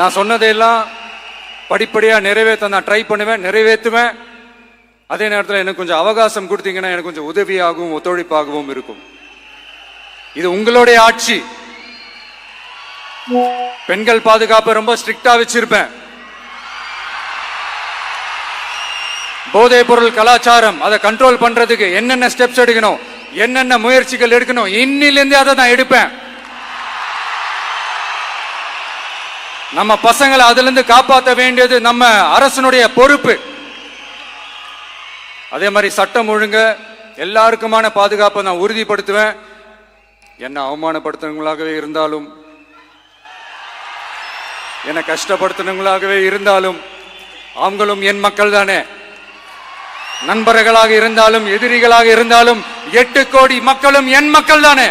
நான் சொன்னதையெல்லாம் படிப்படியாக நிறைவேற்ற நான் ட்ரை பண்ணுவேன், நிறைவேற்றுவேன். அதே நேரத்தில் எனக்கு கொஞ்சம் அவகாசம் கொடுத்தீங்கன்னா எனக்கு கொஞ்சம் உதவியாகவும் ஒத்துழைப்பாகவும் இருக்கும். இது உங்களுடைய ஆட்சி. பெண்கள் பாதுகாப்பை ரொம்ப ஸ்ட்ரிக்டா வச்சிருப்பேன். போதைப் பொருள் கலாச்சாரம் அதை கண்ட்ரோல் பண்றதுக்கு என்னென்ன ஸ்டெப்ஸ் எடுக்கணும், என்னென்ன முயற்சிகள் எடுக்கணும், இன்னிலிருந்து அதை நான் எடுப்பேன். நம்ம பசங்களை அதுல இருந்து காப்பாற்ற வேண்டியது நம்ம அரசனுடைய பொறுப்பு. அதே மாதிரி சட்டம் ஒழுங்கு எல்லாருக்குமான பாதுகாப்பை நான் உறுதிப்படுத்துவேன். என்ன அவமானப்படுத்துறவங்களாகவே இருந்தாலும், என்ன கஷ்டப்படுத்துறவங்களாகவே இருந்தாலும், அவங்களும் என் மக்கள் தானே. நண்பர்களாக இருந்தாலும் எதிரிகளாக இருந்தாலும் 8 கோடி மக்களும் என் மக்கள் தானே.